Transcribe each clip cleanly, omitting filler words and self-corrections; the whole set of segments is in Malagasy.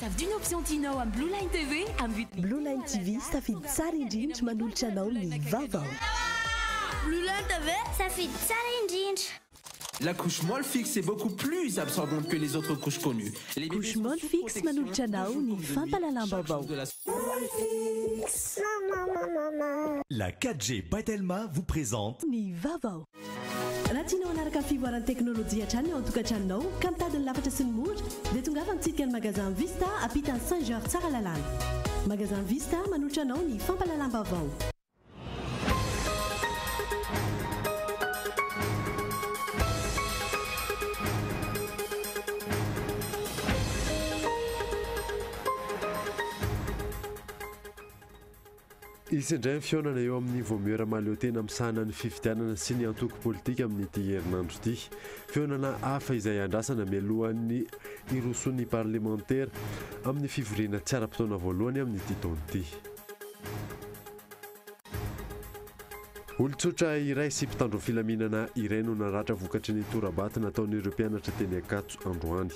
Savy d'une option Tinao à Blue Line TV Blue Line TV safidy tsara indrindra manolotra anao ny vaovao. Blue Line TV safidy tsara indrindra. La couche molle fixe est beaucoup plus absorbante que les autres couches connues. Les couche molle fixe manolotra anao ny fampalalam-baovao. La 4G Batelma vous présente ny vaovao. Raha tianao hanaraka fivoaran'ny teknôlôjia hatrany ao an-tokantranonao ka mitady ny lafatra sy ny mora dia tongava mitsidika ny magasin Vista ampitany Saint-Georges tsara lalàna. Magasin Vista manolotra anao ny fampalalam-baovao. Isy indray ny fionana eo amin'ny voamera maleo tena misahana ny fifidianana sy ny antoko politika amin'ity herinandro ity. Fionana hafa izay andrasana mialohan'ny irosony parlementaire amin'ny fivoriana tsy ara-potoana voalohany amin'ity taona ity. Olon-tsotra iray sy mpitandro filaminana iray no naratra vokatry ny torabaty nataon'ireo mpianatra teny Ankatso androany.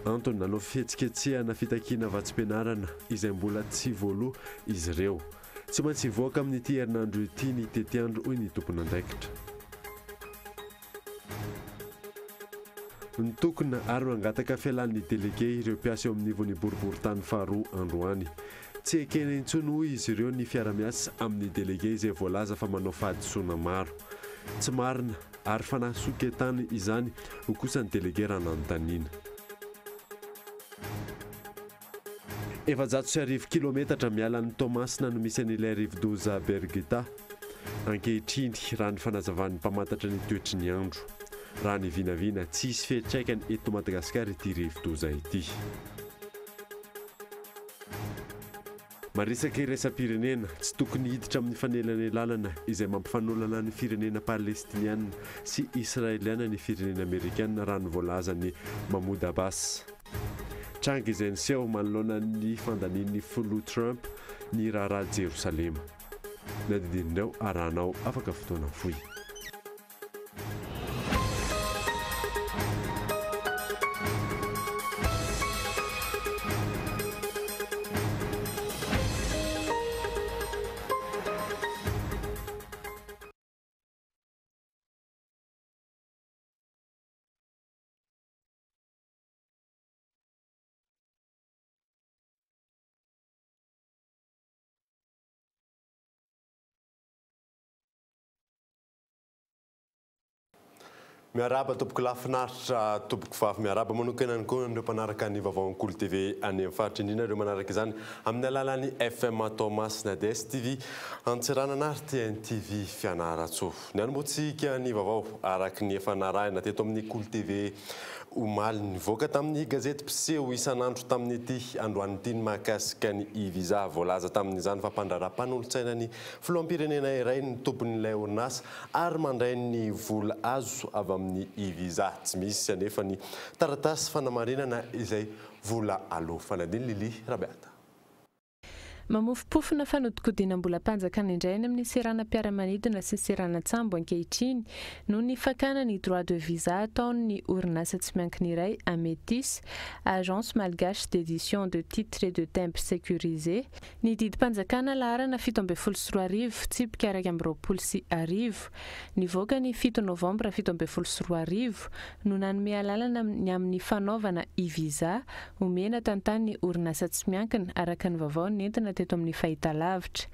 Antony nanao fihetsiketsehana fitakiana vatsim-pianarana izay mbola tsy voaloha izy ireo. Tsy maintsy voaka amin'ity herinandro ity ny tetiandro hoy ny tompon'andraikitra. Ny tokona ary mangataka fialan'ny délégué ireo mpiasa eo amin'ny nivon'ny boriboritany faharoa androany. Tsy ekena intsony hoy izy ireo ny fiara-miasa amin'ny délégué izay voalaza fa manao fahadisoana maro. Tsy marina ary fanasoketany izany ho kosa ny délégué raha nanontaniana. 750 kilometatra miala ny Tomasina no misy an'ilay rivo-doza Bergita. Ankehitriny raha ny fanazavan'ny mpamantatra ny toetry ny andro. Raha ny vinavina tsy hisy fiantraikany eto Madagasikara ity rivo-doza ity. Marisaka iraisam-pirenena tsy tokony hiditra amin'ny fanelana lalana izay mampifanolana ny firenena palestiniana sy israeliana ny firenena amerikana raha ny voalazany Mahmoud Abbas. Tranga izay niseho manoloana ny fandanian'ny filoha Trump ny raharaha Jerosalema. Nadidinindreo arahanao afaka fotoana foy. Miaraba tompoko lafinaritra tompoko vavy miaraba manokana ny koa ireo mpanaraka ny vaovao Kolo TV any amin'ny faritra indrindra ireo manaraka izany amin'ny alalan'ny FM Tomasina dia STV Antsiranana ary TNTV Fianaratsoa. Ny anomboantsika ny vaovao araky ny efa narahina teto amin'ny Kolo TV omaly nivoaka tamin'ny gazety mpiseho isan'andro tamin'ity androan'ity ny mahakasika ny e-visa voalaza tamin'izany fampandraram-panolo-tsaina ny filoham-pirenena iray ny tompon'ilay orinasa ary mandray ny vola azo avy amin'ny e-visa. Tsy misy anefa ny taratasy fanamarinana izay vola aloha. Fanadiny Lili Rabiata. Mamofopofona fanodikodinam-bola-panjakana indray amin'ny seranam-piaramanidina sy seranam-tsambo ankehitriny no ny fakana ny droit de visa ataon'ny orinasa tsy miankina iray Ametis, agence malgache d'édition de titres et de timbres sécurisés. Ny didim-panjakana laharana 724 tsipika 220 nivoaka ny 7 novambra 724 no nanome alalana ny amin'ny fanaovana e-visa omena tantany orinasa tsy miankina araka ny vaovao nentina teto amin'ny fahitalavitra.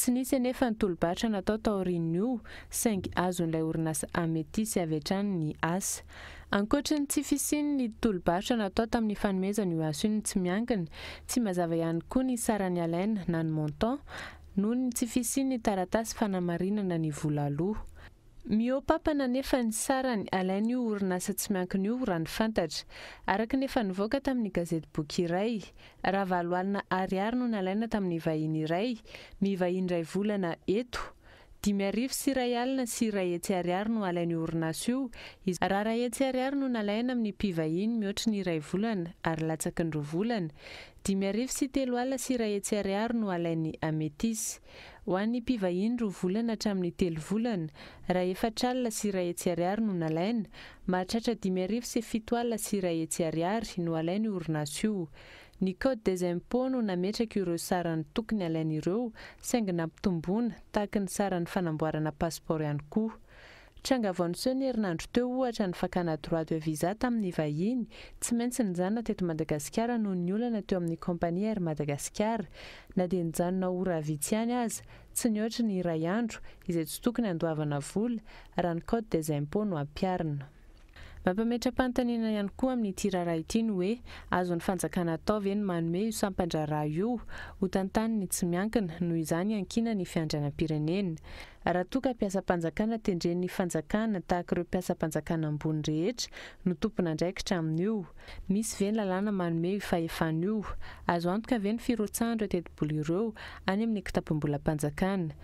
Tsy nisy anefa ny tolobatra natao taorian'io saingy azon'ilay orinasa Ametis avy hatrany ny asa. Ankoatra ny tsy fisiany ny tolobatra natao tamin'ny fanomezana io asa io ny tsy miankina, tsy mazava ihany koa ny sarany alaina na ny montant noho ny tsy fisiany taratasy fanamarinana ny vola aloha. Miopapana nefa ny sarany alain'io orinasa tsy miankina io raha ny fantatra. Araka nefa nivoaka tamin'ny gazety boky iray, raha valoalina ariary no nalaina tamin'ny vahiny iray, mivahiny iray volana eto. 5,000 sy R1 sy R2 no alain'io orinasa io. Raha R2 no nalaina amin'ny mpivahiny mihoatra ny iray volana ary latsaky ny 2 volana. 5,000 sy R3 sy R2 no alain'ny Ametis. Ho an'ny mpivahiny 2 volana hatramin'ny 3 volana, raha 4 sy R2 no nalaina, mahatratra 5,000 sy R7 sy R2 no alain'ny orinasa io. Ny code des impôts no nametraka ireo sarany tokony alain'ireo saingy nampitomboana tahaka ny sarany fanamboarana passeport ihany koa. Tranga vonseau ny herinandro teo ohatra ny fakana droit de visa tamin'ny vahiny tsy maintsy nijanona teto Madagasikara noho ny olana teo amin'ny kompania Air Madagascar na dia nijanona ora vitsy ihany aza tsy nihoatra ny iray andro izay tsy tokony andoavana vola raha ny code des impôts no ampiarina. Mampametra-panontaniana ihany koa amin'ity raharaha ity ny hoe azo ny fanjakana atao ve ny manome io sampan-draharaha io ho tantaniny tsy miankina noho izany ankina ny fiandrianam-pirenena. Raha toa ka mpiasa-panjakana tendren'ny fanjakana tahaka ireo mpiasa-panjakana ambony rehetra no tompona andraikitra amin'io. Misy ve ny lalàna manome io fahefana io? Azo antoka ve ny firotsahana ireo teti-bola ireo any amin'ny kitapom-bola-panjakana?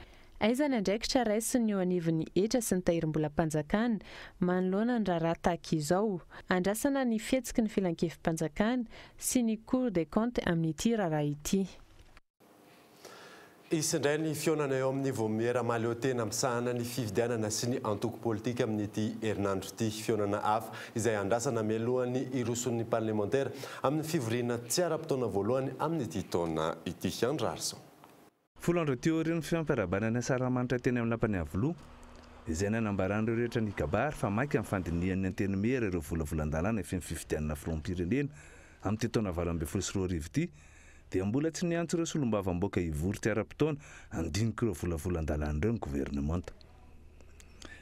Aiza ny andraikitra raisiny eo anivon'ny etra sy ny tahirim-bola-panjakana manoloana ny raharaha tahaka izao. Andrasana ny fihetsiky ny filan-kevim-panjakana sy ny Cour des comptes amin'ity raharaha ity. Isindray ny fionana eo amin'ny vomiera maleo tena misahana ny fifidianana sy ny antoko politika amin'ity herinandro ity fionana hafa izay andrasana mialohan'ny iroson'ny parlementaire amin'ny fivoriana tsy ara-potoana voalohany amin'ity taona ity Andrarson. Folondro teoria ny fiampiarabanana saramanitra teny amin'ny lampany avoloa izay nanambaran'ireo rehetra ny kabary fa mainka amin'ny fandinihan'ny antenimera ireo volavolan-dalàna efa fifidianana firom-pirenena amin'ny taona 2024 ity dia mbola tsy niantso ireo solombavam-boaka hivory tsy ara-potoana andiniky ireo volavolan-dalàna ireo ny gouvernemanta.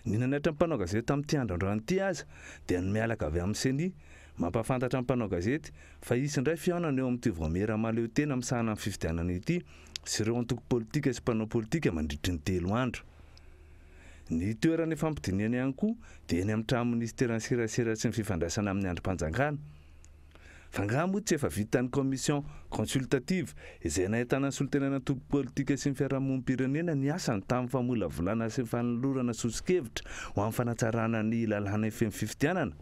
Ny nanatra ny mpanao gazety tamin'ity andro ity aza dia ny mialaka avy amin'ny CENI mampafantatra ny mpanao gazety fa isindray fiaonana eo amin'ity voamera maleo tena misahana amin'ny fifidianana ity sy ireo antoko politika sy mpanao politika mandritry ny 3 andro. Ny toerana fampidiniana ihany koa dia eny amin'ny trano ministeran'ny serasera sy ny fifandraisana amin'ny androm-panjakana. Fa ngaha moa tsy efa vita ny commission consultative izay nahitana ny solotenana antoko politika sy ny fiarahamonim-pirenena ny asany tamin'ny famolavolana sy ny fanolorana sosikevitra ho amin'ny fanatsarana ny lalàna efeny fifidianana.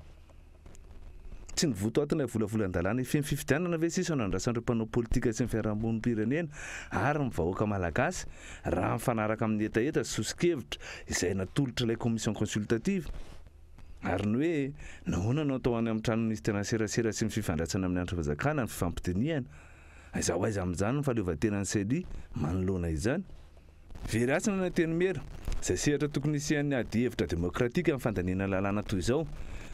Tsy ny votoatana volavolan-dalàna efeny fifidianana ve sisa nandrasan'ireo mpanao politika sy ny fiarahamonim-pirenena ary ny vahoaka malagasy raha mifanaraka amin'ny etaeta sy sosikevitra izay natolotra ilay commission consultative. Ary ny hoe nahoana no atao any amin'ny trano ministeran'ny serasera sy ny fifandraisana amin'ny androm-panjakana ny fifampidiniana. Aiza ho aiza amin'izany ny fahaleovantenan'ny CENI manoloana izany. Very asina ny antenimera izay sehatra tokony isian'ny adi-hevitra demokratika amin'ny fandaniana lalàna toy izao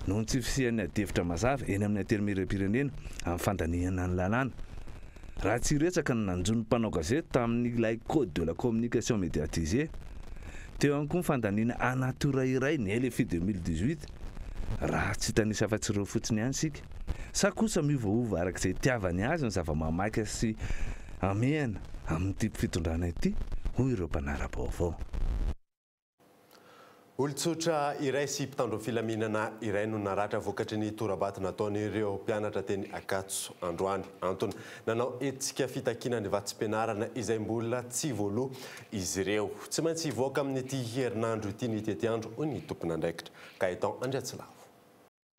noho ny tsy fisian'ny adi-hevitra mazava eny amin'ny antenimera-pirenena amin'ny fandaniana ny lalàna. Raha tsy resaka ny nanjon'ny mpanao gazety tamin'ilay code de la communication médiatisée. Teo ihany koa ny fandaniana anatora iray ny LFI 2018 raha tsy tanisy afa-tsy ireo fotsiny ihany sika. Sa kosa miovaova arak'izay tiavany azy ny zava-mamaika sy amehana amin'ity fitondrana ity hoy ireo mpanara-baovao. Olon-tsotra iray sy mpitandro filaminana iray no naratra vokatry ny torabato nataon'ireo mpianatra teny Akatso androany. Antony nanao hetsika fitakiana ny vatsim-pianarana izay mbola tsy voaloha izy ireo. Tsy maintsy hivoaka amin'ity herinandro ity ny tety andro hoy ny tompon'andraikitra Kaitan Andriatsilavo.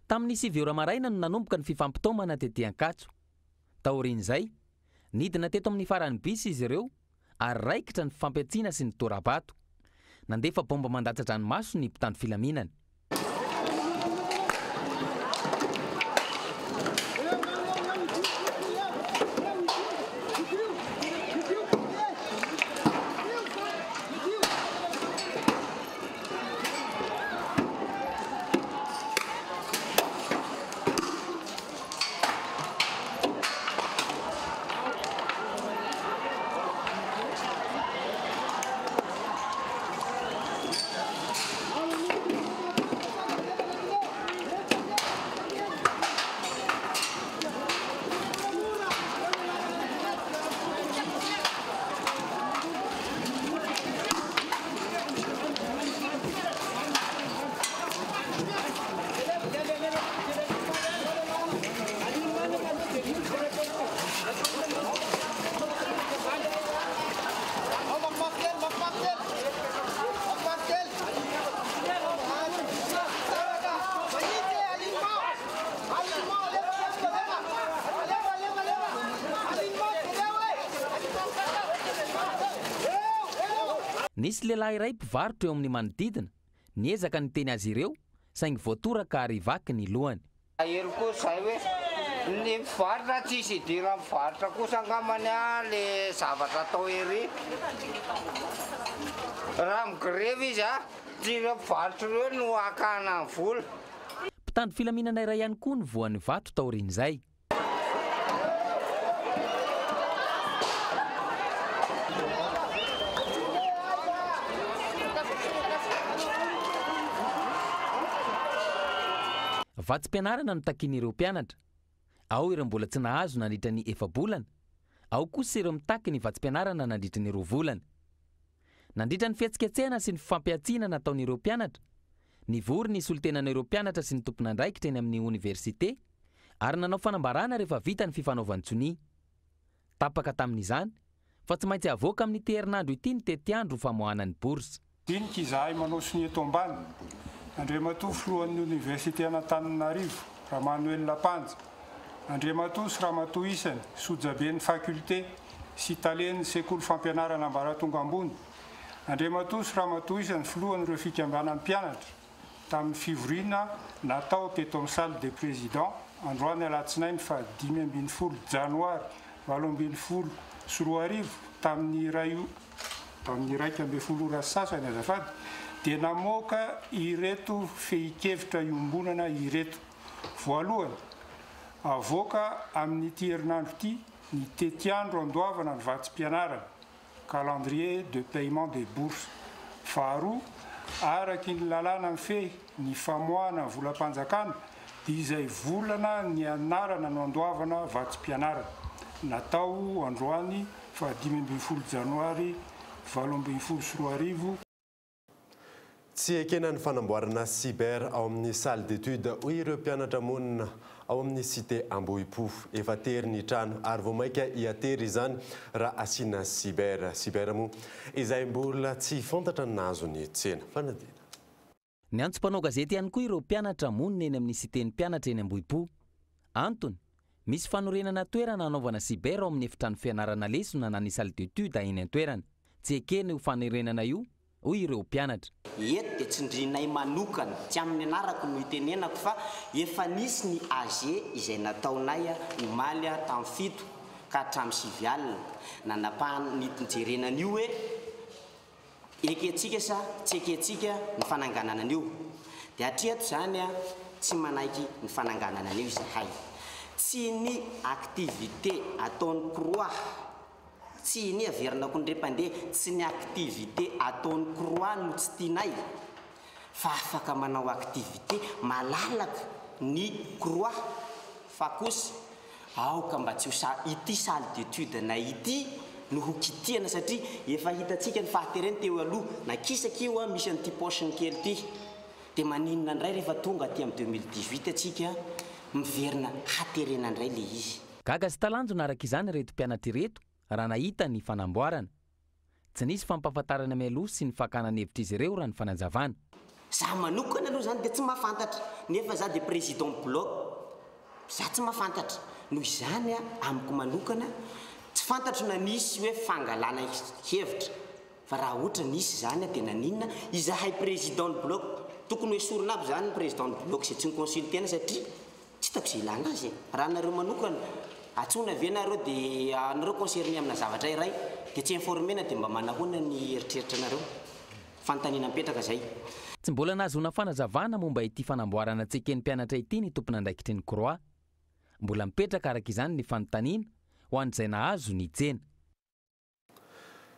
Tamin'ny 7 ora maraina no nanomboka ny fifampitaomana tety Ankatso. Taorian'izay nidina teto amin'ny faran'ny bisy izy ireo ary raikitra ny fifampiatsiana sy ny torabato. Nandefa bomba mandatsa-dranomaso ny mpitandro filaminana. Nisy lehilahy iray mpivarotra eo amin'ny manodidina, niezaka ny teny azy ireo saingy voatoraka ary vaky ny lohany. Aheriko zay hoe Ny varitra tsisy idira varitra kosa angamany le zavatra atao ery. Raha migrevy izy dira varitra reo no akana ny vola. Mpitandro filaminana iray ihany koa ny voan'ny vato taorian'izay. Vatsim-pianarana no takian'ireo mpianatra. Ao ireo mbola tsy nahazo nandritra ny 4 bolana, ao kosa ireo mitaky ny vatsim-pianarana nandritra ny 2 volana. Nandritra ny fihetsiketsehana sy ny fampiatsiana nataon'ireo mpianatra, nivory ny solitenan'ireo mpianatra sy ny tompon'andraikitra eny amin'ny oniversite ary nanao fanambarana rehefa vita ny fifanaovan'ny tsoni. Tapaka tamin'izany fa tsy maintsy avoaka amin'ny herinandro ity ny tetiandro famoahana ny bourse. Dinika izahay manao soni eto ambany. Andriamatoa filohan'ny Université Antananarivo, Ramanuel Lapanja, Andriamatoa sy Ramatoa Isany, Sojaben'ny faculté sy Talen'ny sekoly fampianarana ambaratonga ambony. Andriamatoa sy Ramatoa Isany filohan'ireo fikambanan'ny mpianatra tamin'ny fivoriana natao teto amin'ny salle des présidents androany alatsinainy fa 5 janoary 2024 tamin'ny 1 sasany azafady dia namoaka ireto fehi-kevitra iombonana ireto. Voalohany, avoaka amin'ny ity herinandro ity ny tetiandro andoavana ny vatsim-pianarana, calendrier de paiement des bourses. Faharoa, araky ny lalàna mifehy ny famoahana volam-panjakana izay volana ny anarana no andoavana vatsim-pianarana. Natao androany fa 15 janoary 2024. Tsy ekena ny fanamboarana cyber ao amin'ny salle d'étude hoy ireo mpianatra monina ao amin'ny cité Ambohipo. Efa tery ny trano ary vao maika hiatery izany raha asiana cyber moa izay mbola tsy fantatra ny nahazo ny tsena. Fanadina. Ny antso-mpanao gazety ihany koa ireo mpianatra monina eny amin'ny citén'ny mpianatra eny Ambohipo. Antony, misy fanorenana toerana anaovana cyber ao amin'ny efitrano fianarana lesona na ny salle d'étude eny an-toerana. Tsy ekena io fanorenana io hoy ireo mpianatra. Eto dia tsindrinay manokana tsy amin'ny anarako no itenenako fa efa nisy ny AG izay nataonay omaly tamin'ny 7 ka hatramin'ny 9 alina nanapahany nijerenan'io hoe eketsika sa tsy eketsika ny fananganana an'io. Dia hatreto zany tsy manaiky ny fananganana an'io izahay. Tsy ny activité ataon'ny croix, tsy ny averina kondrem-pandeha, tsy ny activité ataon'ny croix no tsy tianay fa afaka manao activité malalaka ny croix fa kosa aoka mba tsy ho ity salle d'étude na ity no ho kitihana satria efa hitatsika ny fahatereny teo aloha nakisakio misy an'ity poche kely ity dia maninona indray rehefa tonga aty amin'ny 2018 atsika miverina haterena indray le izy. Gaga sy talanjona araka izany reto mpianatra ireto raha nahita ny fanamboarana. Tsy nisy fampahafantarana mialoha sy ny fakanana hevitra izy ireo raha ny fanazavana. Za manokana aloha zany dia tsy mahafantatra nefa za dia président bloc za tsy mahafantatra noho izany amiko manokana tsy fantatro na nisy hoe fangalana hevitra fa raha ohatra nisy zany dia naninona izahay président bloc tokony hoe sorona aby zany président bloc izay tsy niconsultena satria tsy hitako izay ilana azy. Raha nareo manokana atsona ve nareo dia nareo concerné amina zavatra iray dia tsy informena dia mba manahoana ny eritreritra nareo fanontaniana mipetraka zay. Tsy mbola nahazoana fanazavana momba ity fanamboarana tseken'ny mpianatra ity ny tompon'andraikitry ny croix. Mbola mipetraka araka izany ny fanontaniana ho an'izay nahazo ny tsena.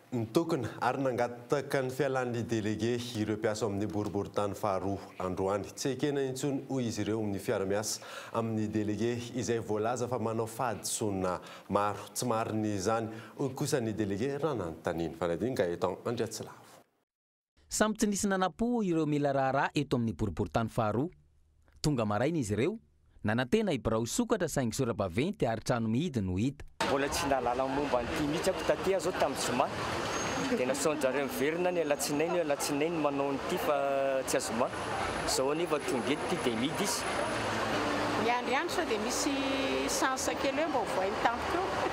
Ny tokona ary nangataka ny fialan'ny délégué ireo mpiasa amin'ny boriboritany faharoa androany. Tsy ekena intsony hoy izy ireo amin'ny fiara-miasa amin'ny délégué izay voalaza fa manao fahadisoana maro. Tsy mariny izany hoy kosa ny délégué raha nanontaniana. Fanadiny Gaëtan Andriatsilavo. Samy tsy nisy nanapo ireo mila raharaha eto amin'ny boriboritany faharoa. Tonga maraina izy ireo nanantena Ibrao Sokatra saingy sora-baventy ary trano mihidy no hita. Mbola tsy nahalala momba ny ty mihitsy ako taty zao tamin'ny zoma dia nasaonjareo miverina ny alatsinainy manao nyty fa tsy azoma zao anefa tonga eto ty dia mihidy izy. Miandriandro sao dia misy sansa kely hoe mba voainy tampoka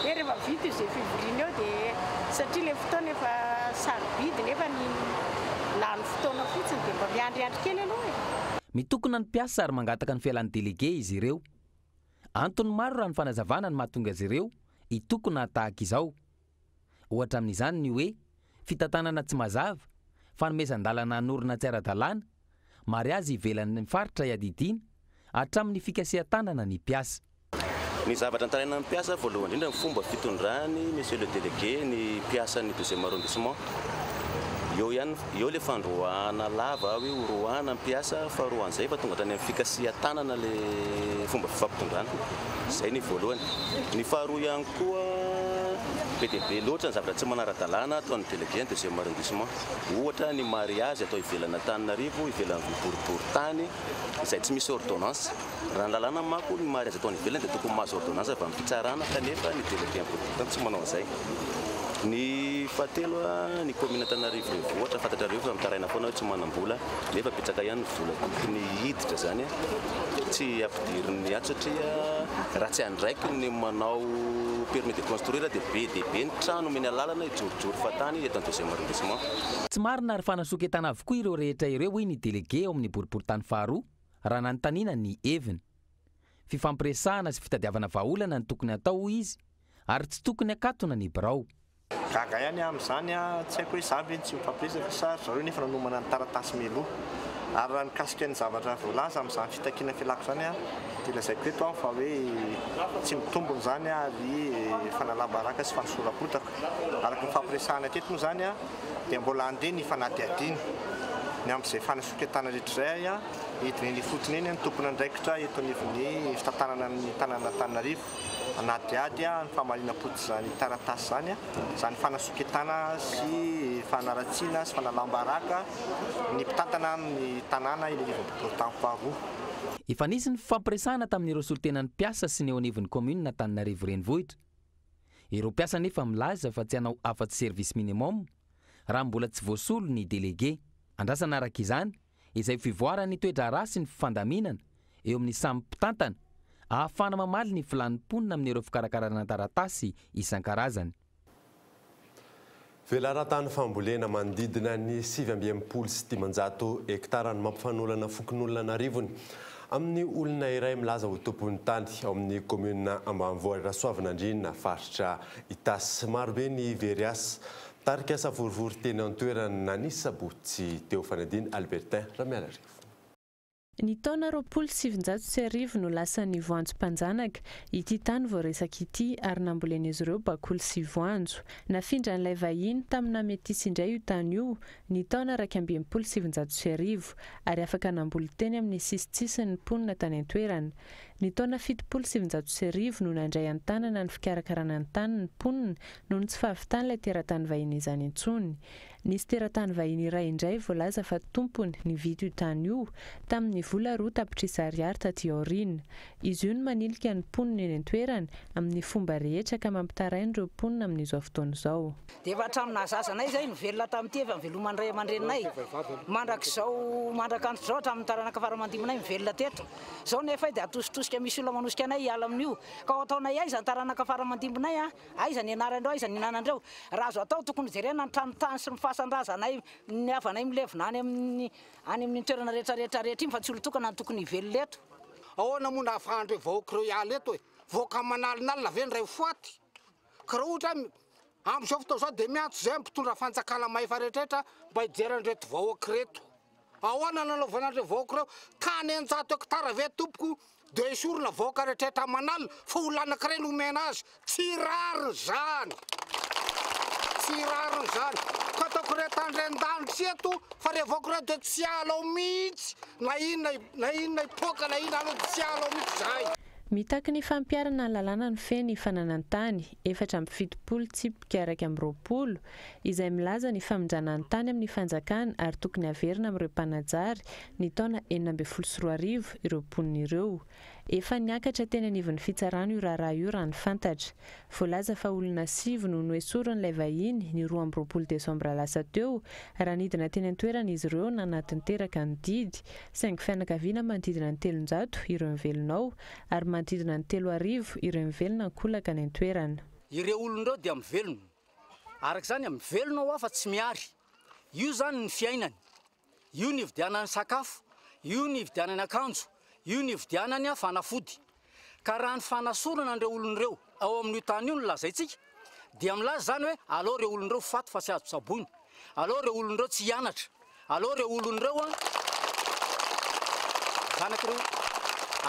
eo rehefa vita izay fivoriana eo dia satria ilay fotoana efa sarobidy nefa ny lany fotoana fotsiny dia mba miandriandro kely aloha e. Mitokona ny mpiasa ary mangataka ny fialan'ny délégué izy ireo. antony maro raha ny fanazavana ny mahatonga azy ireo itokona tahaka izao. Ohatra amin'izany ny hoe fitantanana tsy mazava, fanomezan-dalana anorina tsy ara-dalàna, mariazy ivelan'ny faritra iadidiana hatramin'ny fikasihan-tanana ny mpiasa. Ny zavatra antaraina amin'ny mpiasa voalohany indrindra ny fomba fitondrany monsieur le délégué ny mpiasan'ny 2e arrondissement. Eo le fandroana lava hoe horoana ny mpiasa faharoan'izay fa tonga tany amin'ny fikasihan-tanana le fomba fifampitondrana. Zay ny voalohany. Ny faharoa ihany koa be dia be loatra ny zavatra tsy manara-dalàna ataon'ny délégué ny 2e arrondissement. Ohatra ny mariazy atao ivelana Antananarivo, ivelana boriboritany, izay tsy misy ordonnance. Raha ny lalàna manko ny mariazy ataony ivelana dia tokony mahazo ordonnance avy amin'ny fitsarana kanefa ny délégué boriboritany tsy manao an'izay. Ny fahatelo ny commune Antananarivo ohatra fantatrareo fa mitaraina foana hoe tsy manam-bola nefa petraka ihany ny vola tokony hiditra zany tsy ampidiriny ato satria raha tsy andraiky ny manao permis de construire dia be ny trano meny alalana ijorojoro fatany eto amin'ny 2e arrondissement. Tsy marina ary fanasoketana avokoa ireo rehetra ireo hoe ny délégué ao amin'ny boriboritany faharoa raha nanontaniana ny heviny. Fifampiresahana sy fitadiavana vahaolana ny tokony atao izy ary tsy tokony akatona ny birao. Gaga ihany amin'izany tsy haiko hoe zavy tsy mifampiresaka sa zareo nefa nanomana ny taratasy meloa. Ary raha mikasika ny zavatra voalaza amin'izany fitakiana fialako zany dia lazaiko eto fa hoe tsy mitombony zany ary fanalambaraka sy fanosoram-potaka. Araka ny fampiresahana teto moa zany dia mbola andeha ny fanadiadiana ny amin'izay fanasoketana rehetraizay hidiny ny fotony eny ny tompony andraikitra eto anivon'ny fitantanana ny tanàna Antananarivo. Anadiady ny famarinam-potsy zany taratasy zany izany fanasoketana sy fanaratsiana sy fanalambaraka ny mpitantana ny tanàna eny anivon'ny boriboritany faharoa. Efa nisy ny fifampiresahana tamin'ireo solotenan'ny mpiasa sy ny eo anivon'ny commune Antananarivo renivohitra. Ireo mpiasa nefa milaza fa tsy hanao afa-tsy service minimum raha mbola tsy voasolo ny délégué. Andrasana araka izany izay fivoarany toetra rasy ny fifandaminana eo amin'ny samy mpitantana ahafana mamaly ny filanimponina amin'ireo fikarakarana taratasy isan-karazany. Velaran-tany fambolena manodidina ny 7.7 sy 10 hektara ny mampifanolana fokon'olona narivony. Amin'ny olona iray milaza ho tompon'ny tany ao amin'ny commune Ambanivohitra Soavinandriana faritra Itasy. Marobe ny veriasy tarika savorivory teny an-toerana nanisy sabotsy teo fanadiny Albertin Ramialarivo. Ny taona 770 no lasa ny voanjo-mpanjanaka ity tany voaresaka ity ary nambolen'izy ireo bakolo sy voanjo. Nafindra n'ilay vahiny tamina Metisy indray io tany io ny taona 770 ary afaka namboly teny amin'ny sisitsisy ny mponina tany an-toerana. Ny taona 770 no nandray an-tanana ny fikarakarana ny tany ny mponina noho ny tsy fahavitany ilay teratany vahiny izany intsony. Nisy teratany vahiny iray indray voalaza fa tompony nividy io tany io tamin'ny vola 2 tapitrisa ariary taty aoriana. Izy io no manilika ny mponina eny an-toerana amin'ny fomba rehetra ka mampitarainy ireo mponina amin'izao fotoana izao. Dia efa hatramin'ny azazanay izay nivelona tamin'ity efa nivelomany ray aman-dreninay mandrak'izao mandrak'andro izao hatramin'ny taranaka faramandiminay mivelona teto. Izao nefa dia atositosika misy olona manosika anay hiala amin'io ka ataonay aiza ny taranaka faramandiminay aiza ny anarandreo aiza ny nanandreo. Raha azo atao tokony jerena ny tranotany sy ny fahasandrazanay ny avanay milevina any amin'ny toerana rehetrarehetra iny fa tsy olotokana ny tokony hivelona eto. Ahoana moa nahafahandro hoe vahoaka ireo hiala eto hoe voaka manalinalina ve ny ray foaty ka raha ohatra amin'izao fotoana izao dia miantso izay mpitondra fanjakana maefa rehetrarehetra mba hijeran'ireto vahoaka reto. Ahoana nanaovana an'ireo vahoaka ireo tany 100 hektara ve tompoko dia esorina vahoaka rehetrarehetra manalina fa olona anankiray no omena azy. Tsy rariny zany. Tsy rariny zany. Ka ataoko retandren-danitra eto fa rehefa vahoaka ireo dia tsy alao mihitsy na inona hipoaka na inona aloha tsy alao mihitsy zay. Mitaky ny fampiarana ny lalàna ny feny fananantany 470 tsipika araka amin'ny 20 izay milaza ny famonjana ny tany amin'ny fanjakana ary tokony averina amin'ireo mpanajary ny taona 2024 ireo mponin'ireo. Efa niakatra teny anivon'ny fitsarano io raharaha io raha ny fantatra. Voalaza fa olona 7 no noesoran'ilay vahiny ny 12 desambra lasa teo raha nidina teny an-toerana izy ireo nanatiny teraka ny didy saingy fianakaviana manodidina ny 300 ireo mivelonao ary manodidina ny 3,000 ireo mivelona kolaka ny an-toerana. Ireo olon'ireo dia mivelona. Arak'izany mivelona ao fa tsy miary. Io zany ny fiainany. Io ny hividianany sakafo, io ny hividianany akanjo, io ny hividianany fanafody. ka raha ny fanasorana an'ireo olon'ireo ao amin'io tany io no lazaitsika dia milaza zany hoe aloha ireo olon'ireo faty fa tsy azo tsaboina, aloha ireo olon'ireo tsy hianatra, aloha ireo olon'ireo zanak'ireo,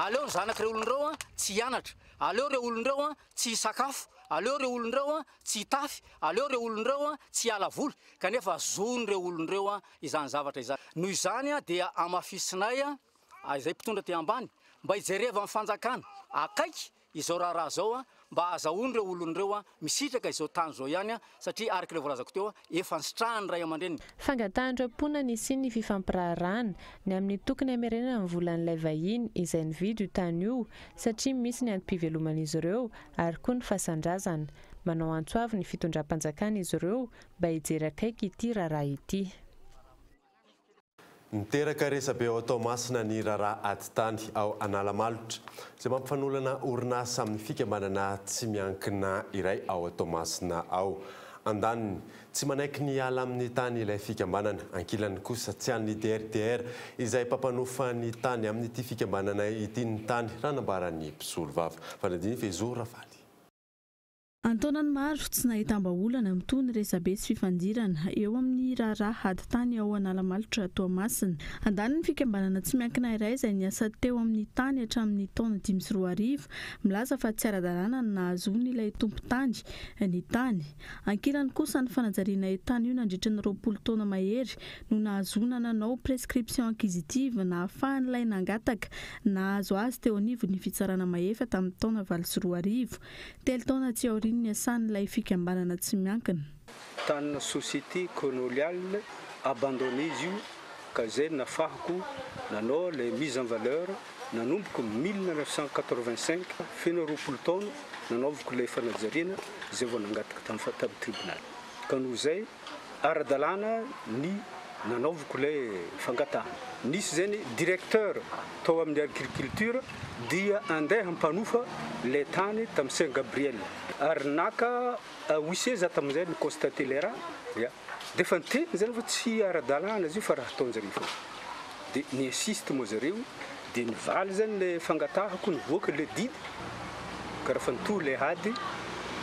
aleo ny zanak'ireo olon'ireo tsy hianatra, aleo ireo olon'ireo tsy hisakafo, aleo ireo olon'ireo tsy hitafy, aleo ireo olon'ireo tsy hiala voly, kanefa zon'ireo olon'ireo izany zavatra izany. Noho izany dia amafisinay izay mpitondra ty ambany mba hijereva amin'ny fanjakana akaiky izao raha zao mba azahoan'ireo olon'ireo misitraka izao tany zao ihany satria araka ireo voalazako teo efa nisitrahany ray aman-dreny. Fangatahana-ponina nisy ny fifampirarana ny amin'ny tokony hamerenana amin'ny volan'ilay vahiny izay nividy io tany io satria misy ny antom-piveloman'izy ireo ary koa ny fahasan-drazana. Manao antsoavy ny fitondram-panjakana izy ireo mba hijery akaiky ity raharaha ity. Niteraka resabe ao Tomasina ny raharaha aty tany ao Analamalotra izay mampifanolana orinasa amin'ny fikambanana tsy miankina iray ao Tomasina ao. Andaniny tsy manaiky ny ala amin'ny tany ilay fikambanana, ankilany kosa tsy an'ny DRDR izay pampanofa ny tany amin'ity fikambanana ity ny tany raha nambaran'ny mpisolo vava. Fanadiny Fezo Rafaly. Antonany maro tsy nahita-mbaolana mitony resabe sy fifandirana eo amin'ny raharaha ady tany ao Analamalotra Toamasina. Andaniny fikambanana tsy miankina iray izay niasa teo amin'ny tany hatramin'ny taona 2024 milaza fa tsy ara-dalàna ny nahazoany ilay tompo tany ny tany. Ankilany kosa ny fanajariana tany io nandritra ny 20 taona mahery no nahazoana nanao prescription acquisitive na ahafahan'ilay nangataka nahazo azy teo anivon'ny fitsarana mahefa tamin'ny taona 2024. Telo taona tsy aoriana ny asan'ilay fikambanana tsy miankina. Tanina société coloniale abandonné izy io ka zay nafahako nanao les mise en valeur nanomboko 1985 feno 20 taona nanaovako ilay fanajariana zay vao nangataka tamin'ny tribunal. Ka noho izay ara-dalàna ny nanaovako ilay fangatahana. Nisy zany directeur tao amin'ny agriculture dia andeha hampanofa ilay tany tamin'ny Saint Gabriel. Ary naka wisé za tamin'izay ny constaté le raha dia efa niteny zany fa tsy ara-dalàna izy io fa raha ataon'jareo foana. Dia ny insiste moa zareo dia nivaly zany le fangatahako nivoaka le didy ka raha fa nitohy le ady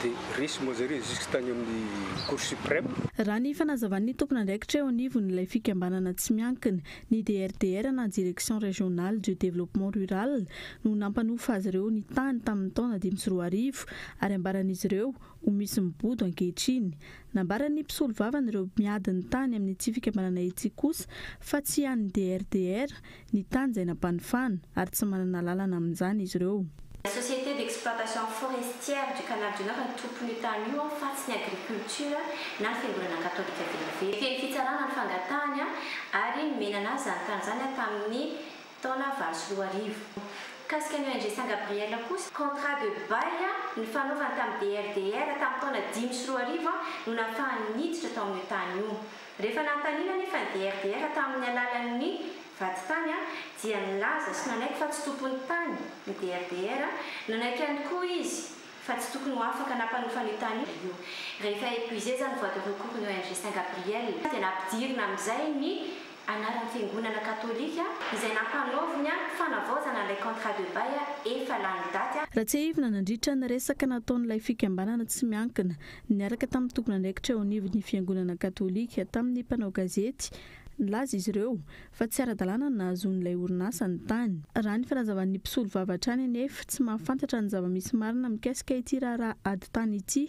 dia resy moa zareo jusque tany amin'ny Cour suprême. Raha ny fanazavan'ny tompon'andraikitra eo anivon'ilay fikambanana tsy miankina ny DRDR na Direction Régionale du Développement Rural no nampanofa azy ireo ny tany tamin'ny taona 2024 ary ambaran'izy ireo ho misy mibodo ankehitriny. Nambaran'ny mpisolo vava ireo miady ny tany amin'ny ity fikambanana ity kosa fa tsy an'ny DRDR ny tany izay nampanofana ary tsy manana lalana amin'izany izy ireo. La société d'exploitation forestière du Canal du Nord tompony tany io fatsy ny agriculture na ny fiangonana katolika velively. Feno fitsarana ny fangatahany ary menana azy zany tany zany tamin'ny taona 2024. Kasika ny ONG Saint Gabriel kosa contrat de bail ny fanaovana tamin'ny DRDR tamin'ny taona 2024 no nahafahany niditra tao amin'ny tany io. Rehefa nantaniana nefa ny DRDR tamin'ny alalan'ny vaty tany dia nilaza sy nanaiky fa tsy tompony tany ny DRDR nanaiky ihany koa izy fa tsy tokony ho afaka nampanofa ny tany io. Rehefa épuisé zany voie de recours ny ONG Saint Gabriel dia nampidirina amin'izay ny anaran'ny fiangonana katolika izay nampanaoviny fanavaozana ilay contrat de bail efa lany daty. Raha tsy ivona nandritra ny resaka nataon'ilay fikambanana tsy miankina niaraka tamin'ny tompon'andraikitra eo anivon'ny fiangonana katolika tamin'ny mpanao gazety nilaza izy ireo fa tsy ara-dalàna ny nahazoan'ilay orinasa ny tany. Raha ny fanazavan'ny mpisolo vava hatrany anefa tsy mahafantatra ny zava-misy marina mikasika ity raharaha ady tany ity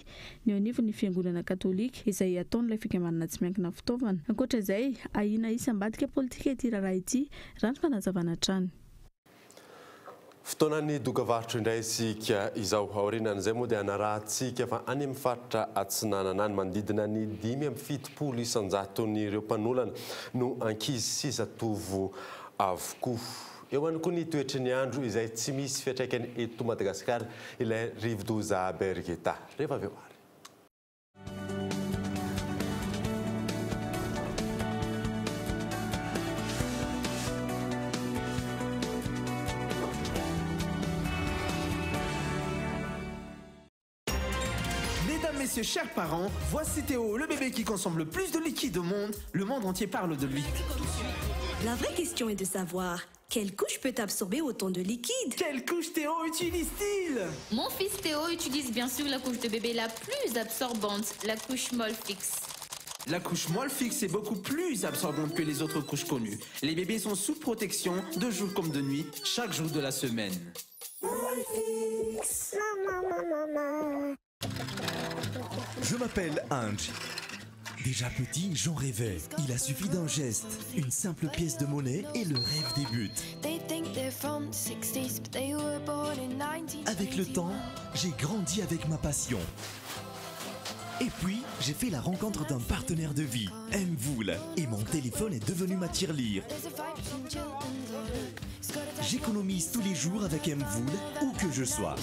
ny eo anivon'ny fiangonana katolika izay ataon'ilay fikambanana tsy miankina fitaovana. Ankoatra izay ahina isam-badika politika ity raharaha ity raha ny fanazavana hatrany. Fotoanan'ny dokavarotra indray isika izao aorinan'izay moa dia anarahantsika fa any amin'ny faritra Atsinanana manodidina ny 570 isanjaton'ireo mpanolana no ankizy sy zatovo avokoa. Eo ihany koa ny toetry ny andro izay tsy misy fiantraikany eto Madagasikara ilay rivo-doza Bergeta. Rehefa avy eo. Messieurs, chers parents, voici Théo, le bébé qui consomme le plus de liquide au monde. Le monde entier parle de lui. La vraie question est de savoir quelle couche peut absorber autant de liquide. Quelle couche Théo utilise-t-il? Mon fils Théo utilise bien sûr la couche de bébé la plus absorbante, la couche Molfix. La couche Molfix est beaucoup plus absorbante que les autres couches connues. Les bébés sont sous protection de jour comme de nuit, chaque jour de la semaine. Molfix. Je m'appelle Ange. Déjà petit, j'en rêvais. Il a suffi d'un geste, une simple pièce de monnaie et le rêve débute. Avec le temps, j'ai grandi avec ma passion. Et puis, j'ai fait la rencontre d'un partenaire de vie, Mvoul, et mon téléphone est devenu ma tirelire. J'économise tous les jours avec Mvoul, où que je sois.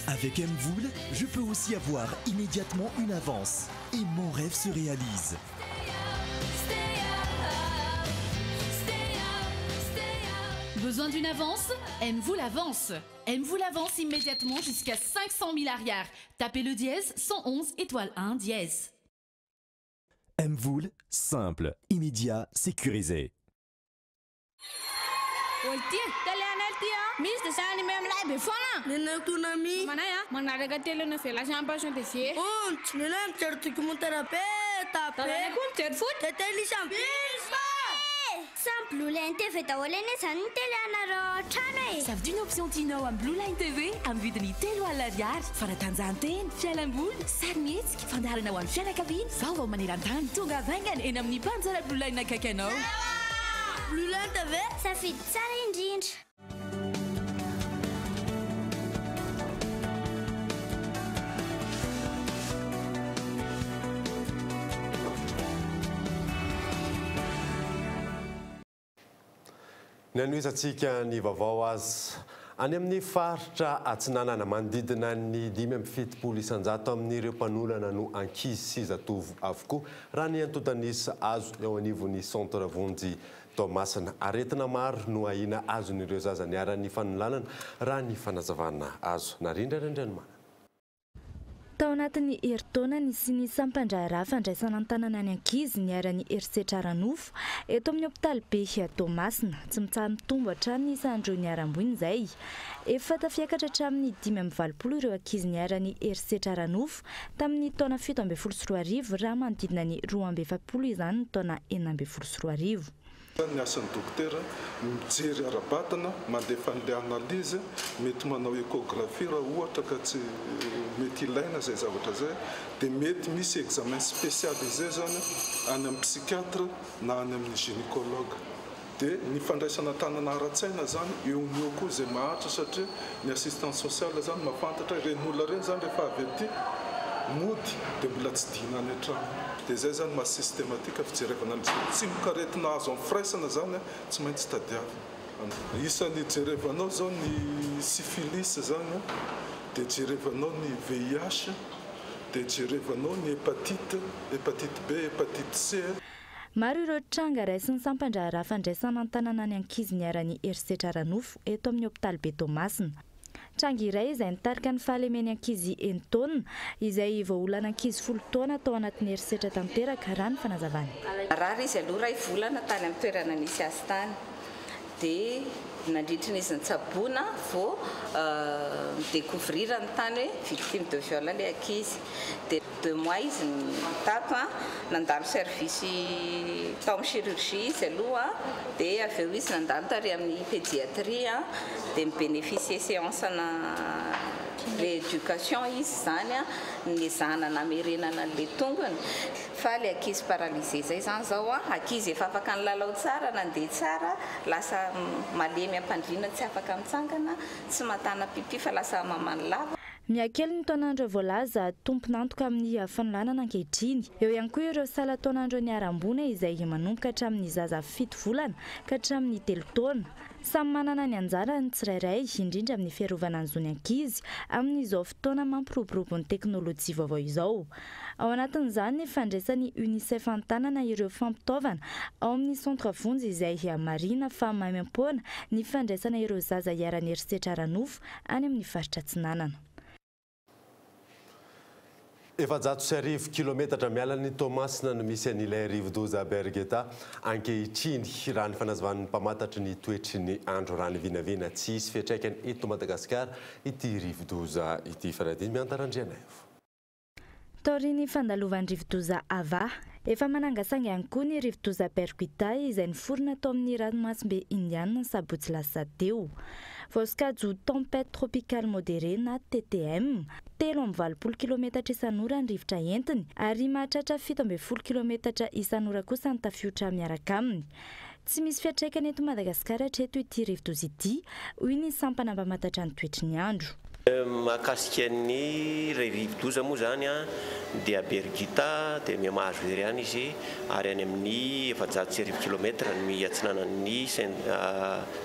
Avec Mvoul, je peux aussi avoir immédiatement une avance et mon rêve se réalise. Besoin d'une avance? Mvoul avance. Mvoul avance immédiatement jusqu'à 500 000 arrières. Tapez le dièse 111 étoile 1 dièse. Mvoul, simple, immédiat, sécurisé. Misy dia zany me amilay be foana nenaktonami manaya manaraka telo na félação de sie onts nenay mijery documentaire tape koa mijery foot tetelisam Sans Blue Line TV daholo eny zany ny tele anareo trano e. Savy d'une option tinao amin'ny Blue Line TV amin'ny vidiny 3 alina ariary. Fanatanjahantena, fialamboly, sarimihetsika, fandaharana ho an'ny fianakaviana. Vaovao maneran-tany tonga avaingana eny amin'ny mpanjara Blue Line akaiky anao. Blue Line TV safidy tsara indrindra. Ny anoisantsika ny vaovao azy any amin'ny faritra Atsinanana manodidina ny 5.7 isanjato amin'ireo mpanolana no ankizy sy zatovo avokoa raha ny antotanisa azo eo anivon'ny centre vonjy Toamasina. Aretina maro no ahina azon'ireo zaza niara-ny fanolanana raha ny fanazavana azo narindrarindranymana. Tao anatin'ny herintaona nisy ny sampandraharaha fandraisana an-tanana ny ankizy niara-ny herisetra Ranofo eto amin'ny hôpitaly be Toamasina. Tsy mitsaha mitombo hatrany ny isan'ireo niaram-boiny izay. Efa tafiakatra hatramin'ny 5.20 ireo ankizy niara-ny herisetra Ranofo tamin'ny taona 17.4 raha manodidina ny 2.70 izany ny taona 4.4. Ny asan'ny dokotera mijery ara-batana mandefa an'ilay analizy mety manao échographie raha ohatra ka tsy mety ilaina zay zavatra zay dia mety misy examen spécialisé zany any amin'ny psychiatre na any amin'ny gynécologue. Dia ny fandraisana tanana ara-tsaina zany eo ny eo koa zay mahatra satria ny assistance sociale zany mahafantatra ireny olona ireny zany rehefa avy aty mody dia mbola tsy dina any an-trano. Dia zay zany maha systématique fijerevana tsy mikaretina azo amin'ny firaisana zany tsy maintsy tadiavina. Isan'ny jerevanao zao ny syphilis zany dia jerevanao ny VIH dia jerevanao ny hépatite B, hépatite C. Maro ireo tranga raisin'ny sampandraharaha fandraisana an-tanana ny ankizy niara-ny herisetra Ranofo eto amin'ny hôpitaly be Toamasina. Tranga iray izay nitarika ny fahalemeny ankizy enitaona izay voaolana ankizy 10 taona tao anatin'ny herisetra tanteraka raha ny fanazavana. Rary izy aloha ray volana tany amin'ny toerana nisy azy tany dia nandritra n'izy nitsaboana vao midécouvrir ny tany hoe victime de viol ilay ankizy. Dia 2 mois izy tato nandalo service tao amin'ny chirurgie izy aloha dia avy eo izy nandalo tary amin'ny pédiatrie dia mibénéficier séance na rééducation izy zany ny zanana amerenana le tongony. Fa le ankizy paralysé zay zany zao ankizy efa afaka nilalao tsara nandeha tsara lasa malemy ampandriana tsy afaka mitsangana tsy matana pipi fa lasa mamany lava. Miakely ny taonandro voalaza tompon'antoka amin'ny fanolanana ankehitriny. Eo ihany koa ireo sala taonandro niaram-boana izay manomboka hatramin'ny zaza 7 volana ka hatramin'ny 3 taona. Samy manana ny anjarany tsirairay indrindra amin'ny fiarovana an'izony ankizy amin'izao fotoana mampiroborobo ny teknôlôjia vaovao izao. Ao anatin'izany ny fandraisan'ny UNICEF an-tanana ireo fampitaovana ao amin'ny centre vonjy izay marina fa maimam-poana ny fandraisana ireo zaza hiara-ny herisetra Ranofo any amin'ny faritra Atsinanana. Efa-100 kilometatra miala ny Tomasina no misy an'ilay rivo-doza Bergeta ankehitriny raha ny fanazavan'ny mpamantatry ny toetry ny andro rano vinavina tsy hisy fiantraikany eto Madagasikara ity rivo-doza ity fanadiny miantarandriana evo. Taoriny fandalovan'ny rivo-doza Ava efa manangasanga ihany koa ny rivo-doza Bergeta izay niforona tao amin'ny ranomasimbe indiana sabotsy lasa teo. Voasikajo tempête tropicale modérée na TTM 320 kilometatra isan'ora ny rivotra entiny ary mahatratra 740 kilometatra isan'ora kosa ny tafiotra miaraka aminy. Tsy misy fiantraikany eto Madagasikara hatreto ity rivo-doza ity, hoy ny sampana mpamantatra ny toetry ny andro. Mahakasika ny rivo-doza moa zany dia Bergeta dia mahazo ery ihany izy ary any amin'ny 700 kilometatra ny miatsinanan'ny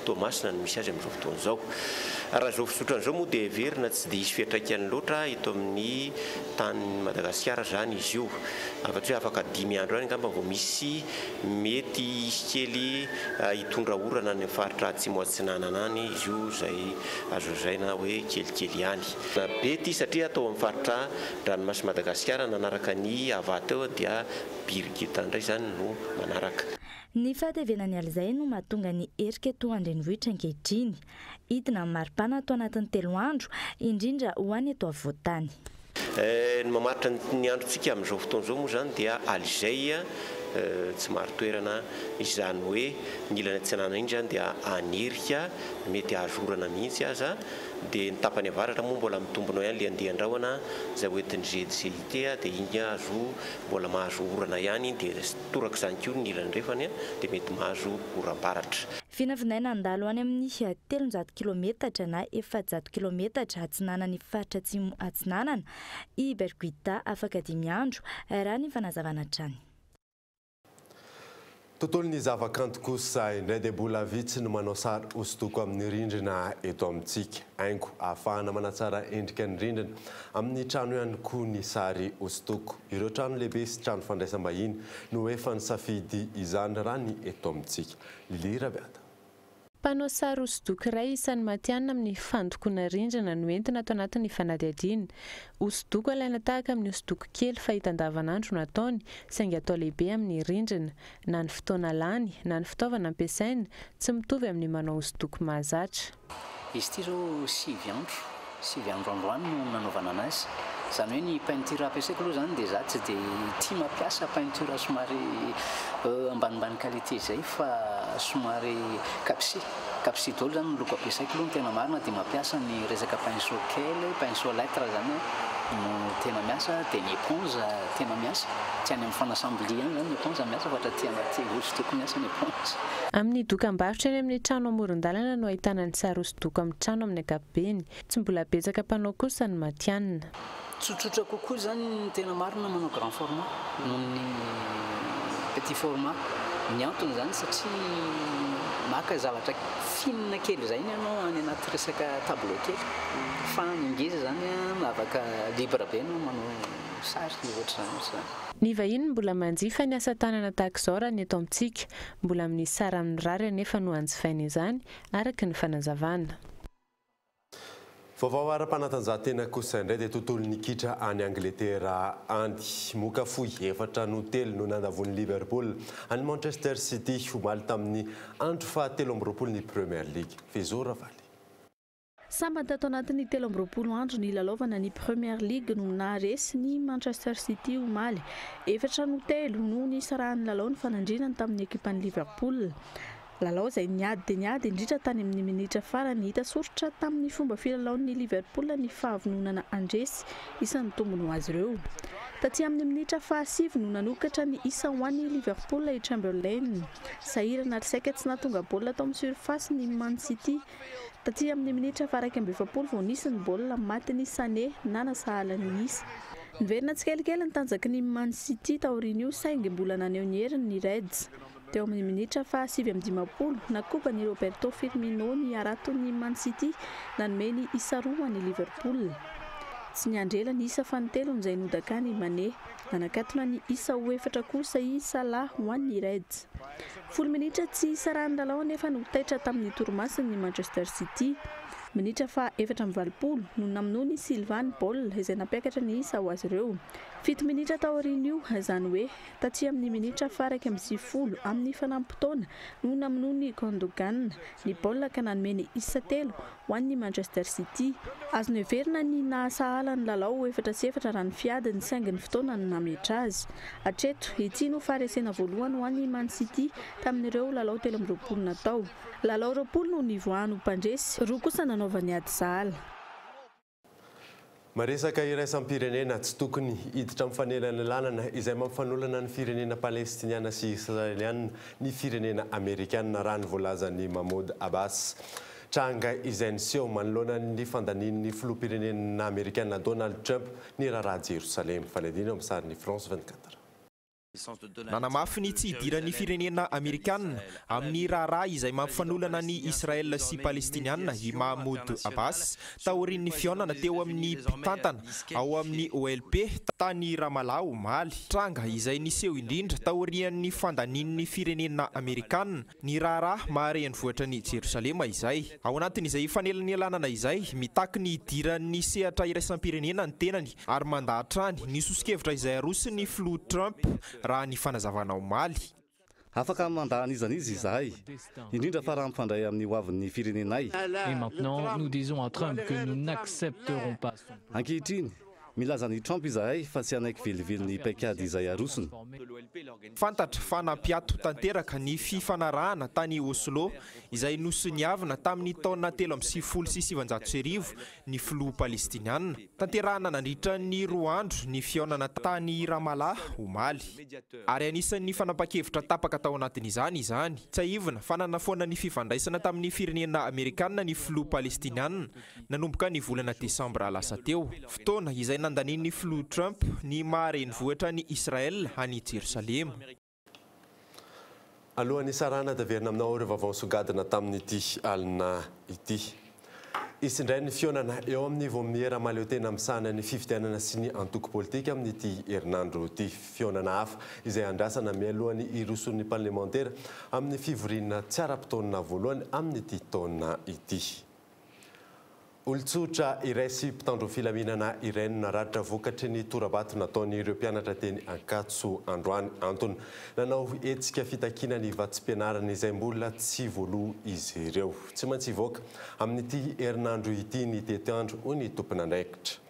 Tomasina no misy azy amin'izao fotoana izao. Raha izao fisotrana izao moa dia verina tsy dia hisy fiantraikany loatra eto amin'ny tany Madagasikara zany izy io. Afa-tsy hoe afaka 5 andro any angamba vao misy mety hisy kely hitondra orana ny faritra atsimo atsinanana any izy io zay azo zaina hoe kelikely ihany. Be ity satria atao amin'ny faritra ranomasy Madagasikara nanaraka ny Ava teo dia Bergeta indray zany no manaraka. Ny fahatevenany al'izay no mahatonga ny erika eto an-drenivohitra ankehitriny. Hidina amin'ny maripana atao anatin'ny 3 andro, indrindra ho any eto afovoantany. Ny mamaritra ny androntsika amin'izao fotoana izao moa zany dia alizay tsy maro toerana izany hoe ny ilany atsinana iny zany dia anirika mety ahazorana mihitsy aza dia ny tapany avaratra moa mbola mitombona ihany le andeha andrahoana zay hoentin'ny GDCT dia iny azo mbola mahazo orana ihany dia toraka izany koa ny ilany refany dia mety mahazo oram-baratra. Vinavinaina andalo any amin'ny 300 kilometatra na 400 kilometatra atsinanany faritra atsimo atsinanana i Bergeta afaka 5 andro raha ny fanazavana hatrany. Tontolo ny zavakanto kosa indray dia mbola vitsy no manao sary hosodoko amin'ny rindrina eto amintsika. Haingo ahafahana manatsara endrika ny rindrina amin'ny trano ihany koa ny sary hosodoko. Ireo trano lehibe sy trano fandraisam-bahiny no efa nisafidy izany raha ny eto amintsika. Lili Rabiata. Mpanao sary hosodoko iray isan'ny matianina amin'ny fandokoana rindrina no entina atao anatin'ny fanadihadiana. Hosodoko alaina tahaka amin'ny hosodoko kely fahita andavanandro no ataony, saingy atao lehibe amin'ny rindrina. Na ny fotoana lany, na ny fitaovana ampiasaina, tsy mitovy amin'ny manao hosodoko mahazatra. Izy ity zao 7 andro androany no nanaovana anazy. Zany hoe ny peinture ampiasaiko aloha zany dia za tsy dia tia mampiasa peinture somary ambanimbany qualité zay fa somary capsy daholo zany ny loko ampiasaiko aloha ny tena marina dia mampiasa ny resaka pinceau kely, pinceau lettre zany no tena miasa dia ny éponge tena miasa. Tsy any amin'ny fanasamblia any zany ny éponge miasa fa tsy anaty hosodoko miasa ny éponge. Amin'ny dokam-barotra eny amin'ny trano amoron-dalana no ahitana ny sary hosodoko amin'ny trano amin'ny ankapobeny. Tsy mbola betsaka mpanao kosa ny matianina. Tsotsotra kokoa zany ny tena marina manao grand format noho ny petit format. Ny antony zany satria maka zavatra finina kely izay ianao any anaty resaka tableau kely. Fa ny ngeza zany afaka libre be no manao sary ohatr'izany. Ny vahiny mbola manjifa ny asa tanana tahaka izao raha ny eto amintsika. Mbola amin'ny sara amin'ny rary anefa no anjifaina izany araka ny fanazavana. Vaovao ara-panatanjahantena kosa indray dia tontolo nikitra any Angletera andy moka fohy 4-0 no nandavon'ny Liverpool any Manchester City omaly tamin'ny andro faha-13 ny Premier League. Fezora Valy. Sambata tao anatin'ny 13 andro ny lalaovana ny Premier League no naharesy ny Manchester City omaly 4-0 no nisarahan'ny lalao ny fanandrinany tamin'ny ekipan'ny Liverpool. Lalao izay niady dia niady indrindra tany amin'ny minitra farany hita soritra tamin'ny fomba filalaon'ny Liverpool ny fahavononana andresy isan'ny tombony ho azy ireo. Taty amin'ny minitra faha-9 no nanokatra ny isa ho an'ny Liverpool i Chamberlain. Sahirana Arsaika tsy nahatonga baolina tao amin'ny surface ny Man City. Taty amin'ny minitra faha-20 vao nisy ny baolina maty ny Sané nanasahala ny isa. Niverina tsikelikely ny tanjaky ny Man City taorian'io saingy mbola naneho ny heriny ny Reds. Teo amin'ny minitra faha-9 nakoba ny Roberto Firmino ny araton'ny Man City nanome ny isa 2 ny Liverpool. Tsy niandrela ny isa fahatelo izay nodaka ny Mané, nanakatona ny isa 4 kosa i Salah ho an'ny Reds. 10 minitra tsy isarahan'ny lalao nefa no taitra tamin'ny torimasiny ny Manchester City. minitra fa 4:20 no namonoany Sylvain Paul izay nampiakatra ny isa ho azy ireo. 7 minitra taorian'io izany hoe taty amin'ny minitra faraka amin'ny 90 amin'ny fanampotona no namonoany Gundogan ny baolina ka nanome ny isa 3 ho an'ny Manchester City. Azony heverina ny nahasahala ny lalao 4-0 raha ny fiadiny saingy ny fotoana no nametra azy. Hatreto ity no faharesena voalohany ho an'ny Man City tamin'ireo lalao 13 natao. Lalao 20 no nivoahany ho mpandresy, roa kosa nanaovany ady sahala. Maresaka iraisam-pirenena tsy tokony hiditra amin'ny fanelana lalana izay mampanolana ny firenena palestiniana sy israeliana ny firenena amerikanina raha ny voalazan'ny Mahmoud Abbas. Tranga izay niseho manoloana ny fandanian'ny filoham-pirenena amerikanina Donald Trump ny raharaha Jerusalem. Fanadina amin'ny sarin'ny France 24. Nanamafy ny tsy hidiran'ny firenena amerikanina amin'ny raharaha izay mampanolana ny Israel sy Palestiniana i Mahmoud Abbas taorian'ny fihaonana teo amin'ny mpitantana ao amin'ny OLP tany Ramallah omaly. Tranga izay niseho indrindra taorian'ny fandanian'ny firenena amerikanina ny raharaha mahare-nivohitra ny Jerusalema izay. Ao anatin'izay fanelany alanana izay mitaky ny hidiran'ny sehatra iraisam-pirenena ny tenany ary mandahatra ny sosikevitra izay arosiny filoha Trump raha ny fanazavana omaly. Afaka mandahan'izany izy izahay indrindra fa raha mifandray amin'ny hoavin'ny firenenay. Et maintenant nous disons à Trump que nous n'accepterons pas son... Ankehitriny milaza ny Trump izahay fa tsy anaiky velively ny paikady izay arosony. Fantatra fa nampiato tanteraka ny fifanarahana tany Oslo izay nosoniavina tamin'ny taona 1970 ny filoha palestiniana. Tanterahana nandritra ny 2 andro ny fihaonana tany Ramallah omaly. Ary anisan'ny fanapa-kevitra tapaka tao anatin'izany izany. Tsy aivina fa nanafoana ny fifandraisana tamin'ny firenena amerikanina ny filoha palestiniana nanomboka ny volana Desambra lasa teo. Fotoana izay nandanian'ny filoha Trump ny mahare-nivohitra ny Israel any Jerusalema. Alohan'ny sarana taverina aminao ireo vaovao sogadina tamin'ity alina ity. Isindray ny fihaonana eo amin'ny voamiera maleo tena misana ny fifidianana sy ny antoko politika amin'ity herinandro ity. Fihaonana hafa izay andrasana mialohan'ny iroson'ny parlementaire amin'ny fivoriana tsy ara-potoana voalohany amin'ity taona ity. Olon-tsotra iray sy mpitandro filaminana iray no naratra vokatry ny torabato nataon'ireo mpianatra teny Ankatso androany antony. Nanao hetsika fitakiana ny vatsim-pianarana izay mbola tsy voaloha izy ireo. Tsy maintsy hivoaka amin'ity herinandro ity ny tetiandro hoy ny tompon'andraikitra.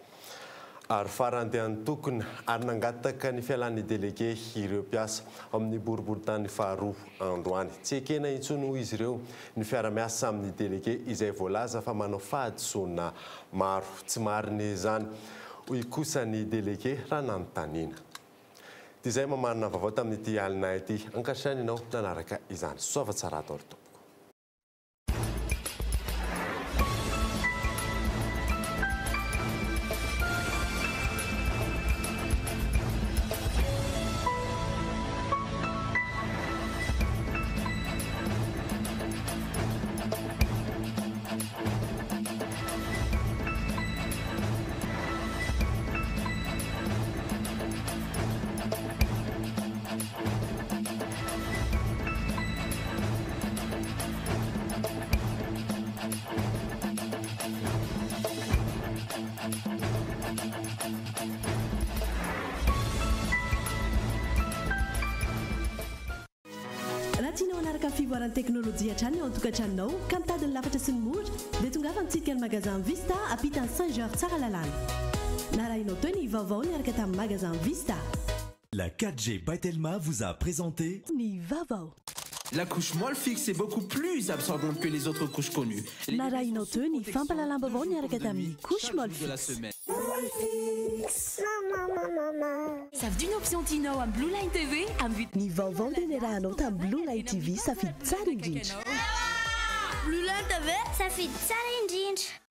Ary farandehan'ny tokony ary nangataka ny fialan'ny délégué ireo mpiasa amin'ny boriboritany faharoa androany. Tsy ekena intsony hoy izy ireo ny fiara-miasa amin'ny délégué izay voalaza fa manao fahadisoana maro. Tsy mariny izany hoy kosa ny délégué raha nanontaniana. Dia izay mamarina vaovao tamin'ity alina ity. Ankasitraninao nanaraka izany. Soava tsara atao tompoko. Fivoaran'ny teknolojia hatrany ao an-tokantranonao ka mitadiny lafatra sy ny mora dia tongafa mitsidika ny magasin Vista ampitany Saint-Georges tsara lalàna. Narahinao teo ny vaovao niaraka tamin'ny magasin Vista. La 4G by Telma vous a présenté Ni vaovao. La couche molle fixe est beaucoup plus absorbante que les autres couches connues. Narahinao teo ny fampalalam-baovao niaraka tamin'ny couche molle fixe. Ça veut une option Tino en Blue Line TV en vue. Ni vaovao dia niarahanao tamin'ny Blue Line TV safidy tsara indrindra. Blue Line TV safidy tsara indrindra.